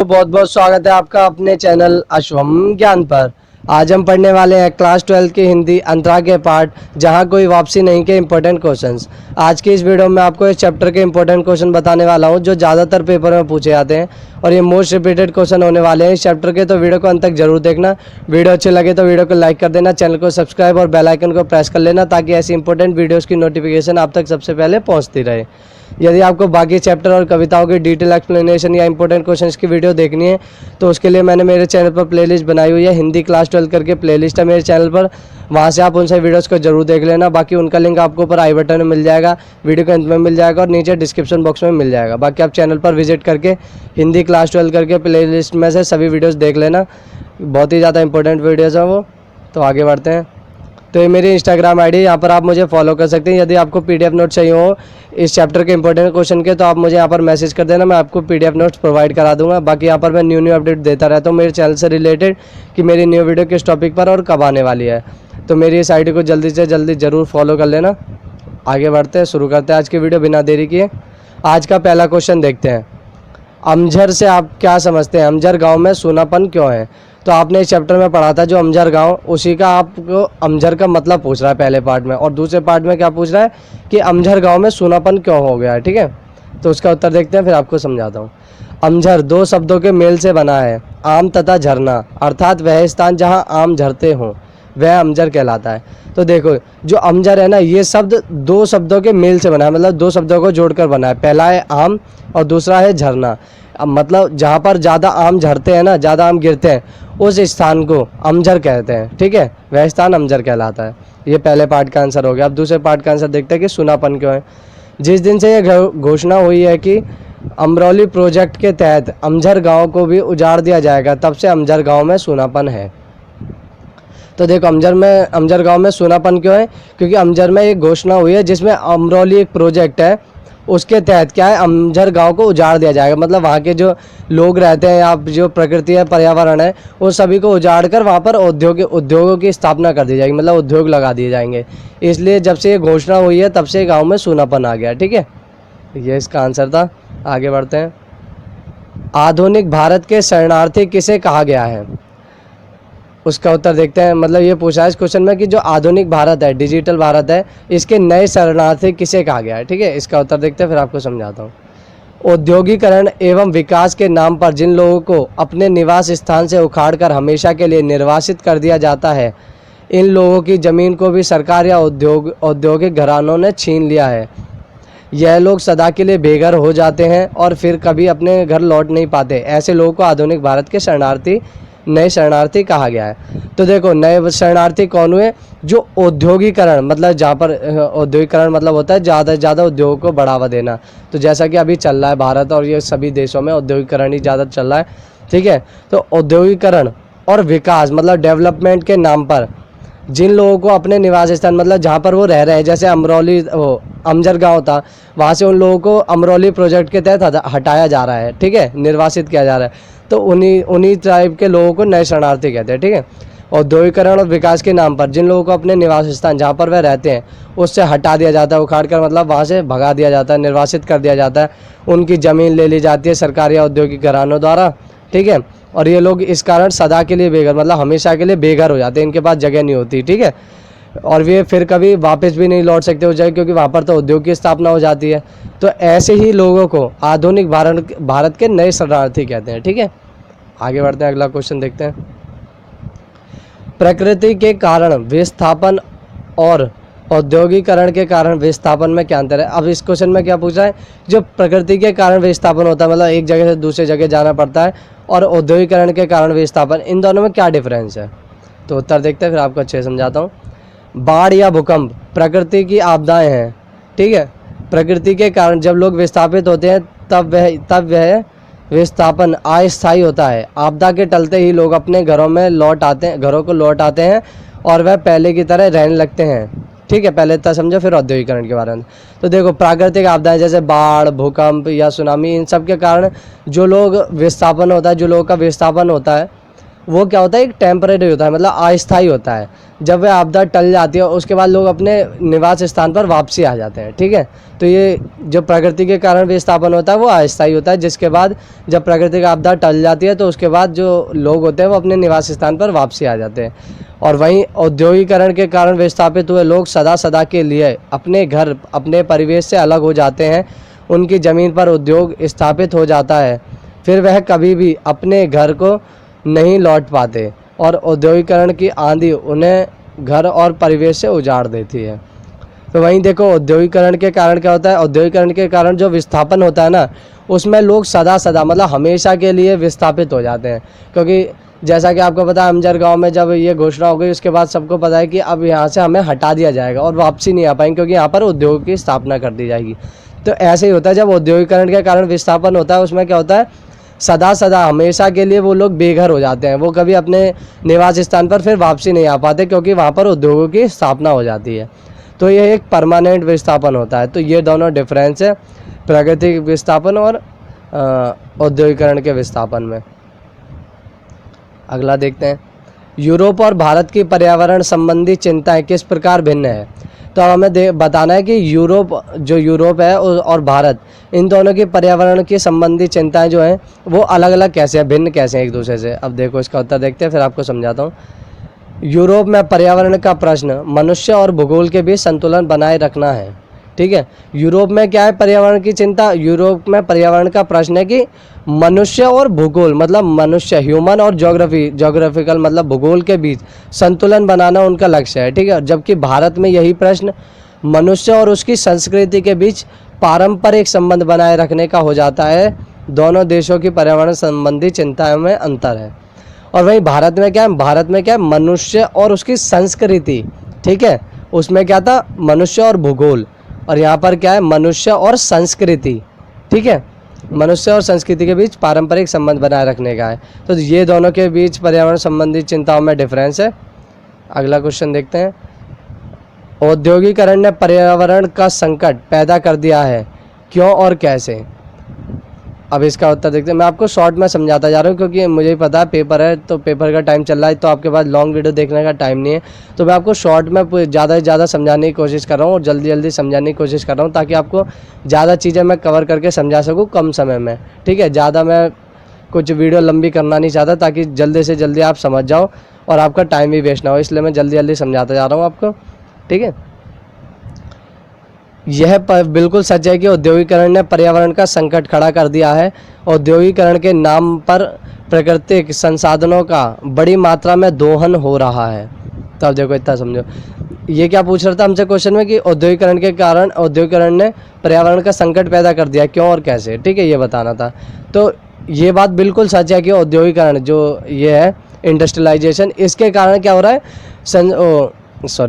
बहुत बहुत स्वागत है आपका अपने चैनल अश्वम ज्ञान पर। आज हम पढ़ने वाले हैं क्लास 12 की हिंदी अंतरा के पार्ट जहां कोई वापसी नहीं के इम्पोर्टेंट क्वेश्चंस। आज की इस वीडियो में आपको इस चैप्टर के इम्पोर्टेंट क्वेश्चन बताने वाला हूं जो ज़्यादातर पेपर में पूछे जाते हैं और ये मोस्ट रिपीटेड क्वेश्चन होने वाले हैं इस चैप्टर के। तो वीडियो को अंत तक जरूर देखना। वीडियो अच्छे लगे तो वीडियो को लाइक कर देना, चैनल को सब्सक्राइब और बेल आइकन को प्रेस कर लेना ताकि ऐसी इंपॉर्टेंट वीडियोज़ की नोटिफिकेशन आप तक सबसे पहले पहुँचती रहे। यदि आपको बाकी चैप्टर और कविताओं की डिटेल एक्सप्लेनेशन या इंपॉर्टेंट क्वेश्चंस की वीडियो देखनी है तो उसके लिए मैंने मेरे चैनल पर प्लेलिस्ट बनाई हुई है। हिंदी क्लास 12 करके प्लेलिस्ट है मेरे चैनल पर, वहां से आप उन सभी वीडियोस को जरूर देख लेना। बाकी उनका लिंक आपको ऊपर आई बटन में मिल जाएगा, वीडियो के अंत में मिल जाएगा और नीचे डिस्क्रिप्शन बॉक्स में मिल जाएगा। बाकी आप चैनल पर विजिट करके हिंदी क्लास 12 करके प्लेलिस्ट में से सभी वीडियोज़ देख लेना, बहुत ही ज़्यादा इंपॉर्टेंट वीडियोज़ हैं वो। तो आगे बढ़ते हैं। तो ये मेरी इंस्टाग्राम आईडी, यहाँ पर आप मुझे फॉलो कर सकते हैं। यदि आपको पीडीएफ नोट चाहिए हो इस चैप्टर के इंपॉर्टेंट क्वेश्चन के तो आप मुझे यहाँ पर मैसेज कर देना, मैं आपको पीडीएफ नोट्स प्रोवाइड करा दूंगा। बाकी यहाँ पर मैं न्यू अपडेट देता रहता हूँ मेरे चैनल से रिलेटेड कि मेरी न्यू वीडियो किस टॉपिक पर और कब आने वाली है। तो मेरी इस आईडी को जल्दी से जल्दी ज़रूर फॉलो कर लेना। आगे बढ़ते हैं, शुरू करते हैं आज की वीडियो बिना देरी किए। आज का पहला क्वेश्चन देखते हैं। अमझर से आप क्या समझते हैं? अमझर गाँव में सूनापन क्यों है? तो आपने इस चैप्टर में पढ़ा था जो अमझर गांव, उसी का आपको अमझर का मतलब पूछ रहा है पहले पार्ट में, और दूसरे पार्ट में क्या पूछ रहा है कि अमझर गांव में सूनापन क्यों हो गया है। ठीक है, तो उसका उत्तर देखते हैं फिर आपको समझाता हूँ। अमझर दो शब्दों के मेल से बना है, आम तथा झरना, अर्थात वह स्थान जहाँ आम झरते हों वह अमझर कहलाता है। तो देखो जो अमझर है ना, ये शब्द दो शब्दों के मेल से बना है, मतलब दो शब्दों को जोड़कर बना है। पहला है आम और दूसरा है झरना। अब मतलब जहाँ पर ज़्यादा आम झरते हैं ना, ज़्यादा आम गिरते हैं, उस स्थान को अमझर कहते हैं। ठीक है, वह स्थान अमझर कहलाता है। ये पहले पार्ट का आंसर हो गया। अब दूसरे पार्ट का आंसर देखते हैं कि सूनापन क्यों है। जिस दिन से यह घोषणा हुई है कि अमरौली प्रोजेक्ट के तहत अमझर गांव को भी उजाड़ दिया जाएगा, तब से अमझर गांव में सूनापन है। तो देखो अमझर गांव में सूनापन क्यों है? क्योंकि अमझर में एक घोषणा हुई है जिसमें अमरौली एक प्रोजेक्ट है, उसके तहत क्या है, अमझर गांव को उजाड़ दिया जाएगा। मतलब वहाँ के जो लोग रहते हैं या जो प्रकृति है, पर्यावरण है, उन सभी को उजाड़ कर वहाँ पर उद्योगों की स्थापना कर दी जाएगी, मतलब उद्योग लगा दिए जाएंगे। इसलिए जब से ये घोषणा हुई है तब से गाँव में सूनापन आ गया। ठीक है, ये इसका आंसर था। आगे बढ़ते हैं। आधुनिक भारत के शरणार्थी किसे कहा गया है? उसका उत्तर देखते हैं। मतलब ये पूछा है इस क्वेश्चन में कि जो आधुनिक भारत है, डिजिटल भारत है, इसके नए शरणार्थी किसे कहा गया है। ठीक है, इसका उत्तर देखते हैं फिर आपको समझाता हूँ। औद्योगिकरण एवं विकास के नाम पर जिन लोगों को अपने निवास स्थान से उखाड़कर हमेशा के लिए निर्वासित कर दिया जाता है, इन लोगों की ज़मीन को भी सरकार या औद्योगिक घरानों ने छीन लिया है। यह लोग सदा के लिए बेघर हो जाते हैं और फिर कभी अपने घर लौट नहीं पाते। ऐसे लोगों को आधुनिक भारत के नए शरणार्थी कहा गया है। तो देखो नए शरणार्थी कौन हुए? जो औद्योगिकरण, मतलब जहाँ पर औद्योगिकरण मतलब होता है ज़्यादा से ज़्यादा उद्योगों को बढ़ावा देना। तो जैसा कि अभी चल रहा है भारत और ये सभी देशों में औद्योगिकरण ही ज़्यादा चल रहा है। ठीक है, तो औद्योगिकरण और विकास मतलब डेवलपमेंट के नाम पर जिन लोगों को अपने निवास स्थान, मतलब जहाँ पर वो रह रहे हैं, जैसे अमझर गांव था, वहाँ से उन लोगों को अमरौली प्रोजेक्ट के तहत हटाया जा रहा है। ठीक है, निर्वासित किया जा रहा है। तो उन्हीं ट्राइब के लोगों को नए शरणार्थी कहते हैं। ठीक है, औद्योगिकरण और विकास के नाम पर जिन लोगों को अपने निवास स्थान जहाँ पर वह रहते हैं उससे हटा दिया जाता है, उखाड़ कर, मतलब वहाँ से भगा दिया जाता है, निर्वासित कर दिया जाता है, उनकी ज़मीन ले ली जाती है सरकारी या औद्योगिक घरानों द्वारा। ठीक है, और ये लोग इस कारण सदा के लिए बेघर, मतलब हमेशा के लिए बेघर हो जाते हैं, इनके पास जगह नहीं होती। ठीक है, और वे फिर कभी वापस भी नहीं लौट सकते हो जाए, क्योंकि वहाँ पर तो उद्योग की स्थापना हो जाती है। तो ऐसे ही लोगों को आधुनिक भारत के नए शरणार्थी कहते हैं। ठीक है, आगे बढ़ते हैं, अगला क्वेश्चन देखते हैं। प्रकृति के कारण विस्थापन और औद्योगिकरण के कारण विस्थापन में क्या अंतर है? अब इस क्वेश्चन में क्या पूछा है? जो प्रकृति के कारण विस्थापन होता है, मतलब एक जगह से दूसरी जगह जाना पड़ता है, और औद्योगिकरण के कारण विस्थापन, इन दोनों में क्या डिफरेंस है? तो उत्तर देखते हैं फिर आपको अच्छे से समझाता हूँ। बाढ़ या भूकंप प्रकृति की आपदाएं हैं। ठीक है, प्रकृति के कारण जब लोग विस्थापित होते हैं तब वह विस्थापन अस्थायी होता है। आपदा के टलते ही लोग अपने घरों को लौट आते हैं और वह पहले की तरह रहने लगते हैं। ठीक है, पहले इतना समझो फिर औद्योगिकरण के बारे में। तो देखो प्राकृतिक आपदाएं जैसे बाढ़, भूकंप या सुनामी, इन सब के कारण जो लोग विस्थापन होता है, जो लोगों का विस्थापन होता है, वो क्या होता है, एक टेम्परेरी होता है, मतलब अस्थायी होता है। जब वह आपदा टल जाती है उसके बाद लोग अपने निवास स्थान पर वापसी आ जाते हैं, ठीक है। तो ये जो प्रकृति के कारण विस्थापन होता है वो अस्थायी होता है, जिसके बाद जब प्राकृतिक आपदा टल जाती है तो उसके बाद जो लोग होते हैं वो अपने निवास स्थान पर वापसी आ जाते हैं। और वहीं औद्योगिकरण के कारण विस्थापित हुए लोग सदा सदा के लिए अपने घर, अपने परिवेश से अलग हो जाते हैं। उनकी ज़मीन पर उद्योग स्थापित हो जाता है, फिर वह कभी भी अपने घर को नहीं लौट पाते और औद्योगिकरण की आंधी उन्हें घर और परिवेश से उजाड़ देती है। तो वहीं देखो, औद्योगिकरण के कारण क्या होता है, औद्योगिकरण के कारण जो विस्थापन होता है ना, उसमें लोग सदा सदा मतलब हमेशा के लिए विस्थापित हो जाते हैं। क्योंकि जैसा कि आपको पता है, अमजर गांव में जब ये घोषणा हो गई उसके बाद सबको पता है कि अब यहाँ से हमें हटा दिया जाएगा और वापसी नहीं आ पाएंगे, क्योंकि यहाँ पर उद्योग की स्थापना कर दी जाएगी। तो ऐसे ही होता है, जब औद्योगिकरण के कारण विस्थापन होता है उसमें क्या होता है, सदा सदा हमेशा के लिए वो लोग बेघर हो जाते हैं, वो कभी अपने निवास स्थान पर फिर वापसी नहीं आ पाते, क्योंकि वहाँ पर उद्योगों की स्थापना हो जाती है। तो ये एक परमानेंट विस्थापन होता है। तो ये दोनों डिफरेंस है प्राकृतिक विस्थापन और औद्योगिकरण के विस्थापन में। अगला देखते हैं, यूरोप और भारत की पर्यावरण संबंधी चिंताएं किस प्रकार भिन्न है। तो अब हमें बताना है कि यूरोप है और भारत, इन दोनों की पर्यावरण की संबंधी चिंताएं जो हैं वो अलग अलग कैसे हैं, भिन्न कैसे हैं एक दूसरे से। अब देखो इसका उत्तर देखते हैं, फिर आपको समझाता हूँ। यूरोप में पर्यावरण का प्रश्न मनुष्य और भूगोल के बीच संतुलन बनाए रखना है, ठीक है। यूरोप में क्या है पर्यावरण की चिंता, यूरोप में पर्यावरण का प्रश्न है कि मनुष्य और भूगोल मतलब मनुष्य, ह्यूमन और जोग्राफिकल मतलब भूगोल के बीच संतुलन बनाना उनका लक्ष्य है, ठीक है। जबकि भारत में यही प्रश्न मनुष्य और उसकी संस्कृति के बीच पारंपरिक संबंध बनाए रखने का हो जाता है। दोनों देशों की पर्यावरण संबंधी चिंताओं में अंतर है। और वहीं भारत में क्या है, मनुष्य और उसकी संस्कृति, ठीक है। उसमें क्या था, मनुष्य और भूगोल, और यहाँ पर क्या है, मनुष्य और संस्कृति, ठीक है। मनुष्य और संस्कृति के बीच पारंपरिक संबंध बनाए रखने का है। तो ये दोनों के बीच पर्यावरण संबंधी चिंताओं में डिफरेंस है। अगला क्वेश्चन देखते हैं, औद्योगिकरण ने पर्यावरण का संकट पैदा कर दिया है, क्यों और कैसे। अब इसका उत्तर देखते हैं। मैं आपको शॉर्ट में समझाता जा रहा हूँ, क्योंकि मुझे ही पता है पेपर है, तो पेपर का टाइम चल रहा है, तो आपके पास लॉन्ग वीडियो देखने का टाइम नहीं है। तो मैं आपको शॉर्ट में ज़्यादा से ज़्यादा समझाने की कोशिश कर रहा हूँ और जल्दी जल्दी समझाने की कोशिश कर रहा हूँ, ताकि आपको ज़्यादा चीज़ें मैं कवर करके समझा सकूँ कम समय में, ठीक है। ज़्यादा मैं कुछ वीडियो लंबी करना नहीं चाहता, ताकि जल्दी से जल्दी आप समझ जाओ और आपका टाइम भी वेस्ट ना हो, इसलिए मैं जल्दी जल्दी समझाता जा रहा हूँ आपको, ठीक है। यह बिल्कुल सच है कि औद्योगिकरण ने पर्यावरण का संकट खड़ा कर दिया है। औद्योगिकरण के नाम पर प्राकृतिक संसाधनों का बड़ी मात्रा में दोहन हो रहा है। तो अब देखो, इतना समझो, ये क्या पूछ रहा था हमसे क्वेश्चन में कि औद्योगिकरण के कारण औद्योगिकरण ने पर्यावरण का संकट पैदा कर दिया, क्यों और कैसे, ठीक है, ये बताना था। तो ये बात बिल्कुल सच है कि औद्योगिकरण जो ये है इंडस्ट्रियलाइजेशन, इसके कारण क्या हो रहा है,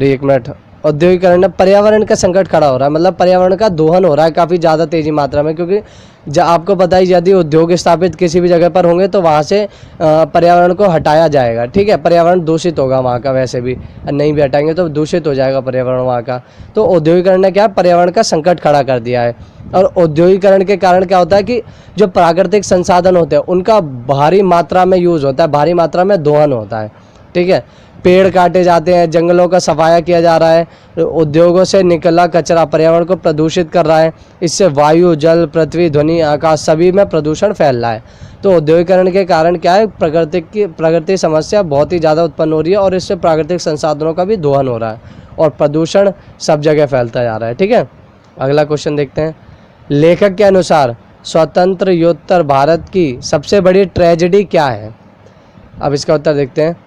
एक मिनट, औद्योगिकरण में पर्यावरण का संकट खड़ा हो रहा है, मतलब पर्यावरण का दोहन हो रहा है काफ़ी ज़्यादा तेज़ी मात्रा में। क्योंकि जब आपको पता ही, यदि उद्योग स्थापित किसी भी जगह पर होंगे तो वहाँ से पर्यावरण को हटाया जाएगा, ठीक है। पर्यावरण दूषित होगा वहाँ का, वैसे भी नहीं भी हटाएंगे तो दूषित हो जाएगा पर्यावरण वहाँ का। तो औद्योगिकरण ने क्या पर्यावरण का संकट खड़ा कर दिया है। और औद्योगिकरण के कारण क्या होता है कि जो प्राकृतिक संसाधन होते हैं उनका भारी मात्रा में यूज़ होता है, भारी मात्रा में दोहन होता है, ठीक है। पेड़ काटे जाते हैं, जंगलों का सफाया किया जा रहा है, उद्योगों से निकला कचरा पर्यावरण को प्रदूषित कर रहा है। इससे वायु, जल, पृथ्वी, ध्वनि, आकाश सभी में प्रदूषण फैल रहा है। तो औद्योगिकरण के कारण क्या है, प्रकृति समस्या बहुत ही ज़्यादा उत्पन्न हो रही है और इससे प्राकृतिक संसाधनों का भी दोहन हो रहा है और प्रदूषण सब जगह फैलता जा रहा है, ठीक है। अगला क्वेश्चन देखते हैं, लेखक के अनुसार स्वतंत्र योत्तर भारत की सबसे बड़ी ट्रेजेडी क्या है। अब इसका उत्तर देखते हैं।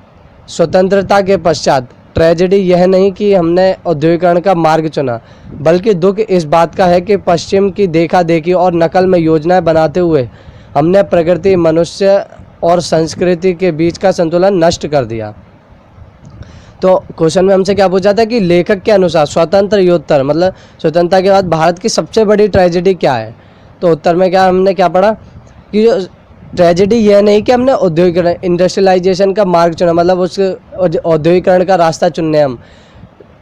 स्वतंत्रता के पश्चात ट्रेजेडी यह नहीं कि हमने औद्योगिकरण का मार्ग चुना, बल्कि दुख इस बात का है कि पश्चिम की देखा देखी और नकल में योजनाएं बनाते हुए हमने प्रकृति, मनुष्य और संस्कृति के बीच का संतुलन नष्ट कर दिया। तो क्वेश्चन में हमसे क्या पूछा था कि लेखक के अनुसार स्वतंत्र योत्तर मतलब स्वतंत्रता के बाद भारत की सबसे बड़ी ट्रेजेडी क्या है। तो उत्तर में हमने क्या पढ़ा कि जो ट्रेजेडी यह नहीं कि हमने औद्योगिकरण, इंडस्ट्रियलाइजेशन का मार्ग चुना, मतलब उस औद्योगिकरण का रास्ता चुनने हम।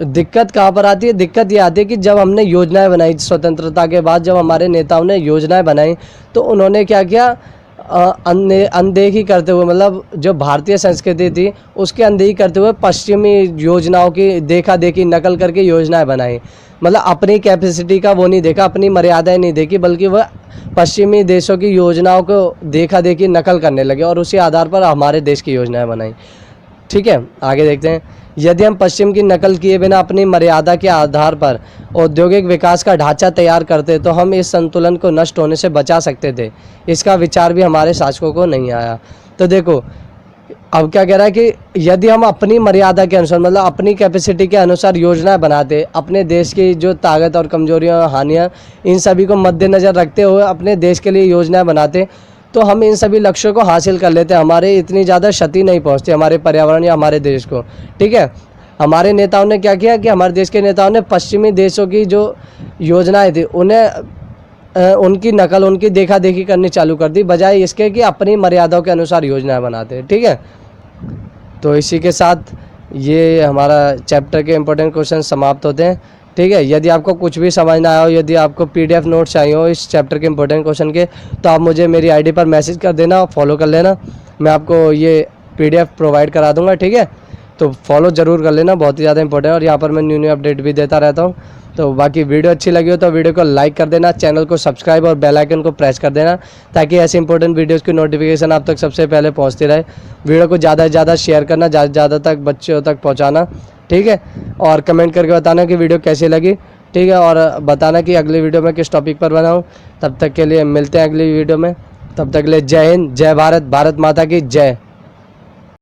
दिक्कत कहाँ पर आती है, दिक्कत ये आती है कि जब हमने योजनाएं बनाई स्वतंत्रता के बाद, जब हमारे नेताओं ने योजनाएं बनाई तो उन्होंने क्या किया, अनदेखी करते हुए, मतलब जो भारतीय संस्कृति थी उसकी अनदेखी करते हुए पश्चिमी योजनाओं की देखा देखी नकल करके योजनाएं बनाई। मतलब अपनी कैपेसिटी का वो नहीं देखा, अपनी मर्यादाएं नहीं देखी, बल्कि वह पश्चिमी देशों की योजनाओं को देखा देखी नकल करने लगे और उसी आधार पर हमारे देश की योजनाएं बनाई। ठीक है, आगे देखते हैं। यदि हम पश्चिम की नकल किए बिना अपनी मर्यादा के आधार पर औद्योगिक विकास का ढांचा तैयार करते तो हम इस संतुलन को नष्ट होने से बचा सकते थे। इसका विचार भी हमारे शासकों को नहीं आया। तो देखो, अब क्या कह रहा है कि यदि हम अपनी मर्यादा के अनुसार, मतलब अपनी कैपेसिटी के अनुसार योजनाएं बनाते, अपने देश की जो ताकत और कमजोरियां, हानियां, इन सभी को मद्देनज़र रखते हुए अपने देश के लिए योजनाएं बनाते, तो हम इन सभी लक्ष्यों को हासिल कर लेते। हमारे इतनी ज़्यादा क्षति नहीं पहुंचती हमारे पर्यावरण या हमारे देश को। ठीक है, हमारे नेताओं ने क्या किया कि हमारे देश के नेताओं ने पश्चिमी देशों की जो योजनाएं थी उन्हें उनकी नकल, उनकी देखा देखी करनी चालू कर दी, बजाय इसके कि अपनी मर्यादाओं के अनुसार योजनाएं बनाते। ठीक है, तो इसी के साथ ये हमारा चैप्टर के इम्पोर्टेंट क्वेश्चन समाप्त होते हैं। ठीक है, यदि आपको कुछ भी समझ ना आया हो, यदि आपको PDF नोट्स चाहिए हो इस चैप्टर के इम्पोर्टेंट क्वेश्चन के, तो आप मुझे मेरी ID पर मैसेज कर देना, फॉलो कर लेना, मैं आपको ये PDF प्रोवाइड करा दूंगा। ठीक है, तो फॉलो ज़रूर कर लेना, बहुत ही ज़्यादा इंपॉर्टेंट है और यहाँ पर मैं न्यू अपडेट भी देता रहता हूँ। तो बाकी वीडियो अच्छी लगी हो तो वीडियो को लाइक कर देना, चैनल को सब्सक्राइब और बेल आइकन को प्रेस कर देना, ताकि ऐसे इंपॉर्टेंट वीडियोस की नोटिफिकेशन आप तक सबसे पहले पहुंचती रहे। वीडियो को ज़्यादा से ज़्यादा शेयर करना, ज़्यादा से ज़्यादा तक बच्चों तक पहुंचाना। ठीक है, और कमेंट करके बताना कि वीडियो कैसी लगी। ठीक है, और बताना कि अगली वीडियो में किस टॉपिक पर बनाऊँ। तब तक के लिए मिलते हैं अगली वीडियो में, तब तक के लिए जय हिंद, जय भारत, भारत माता की जय।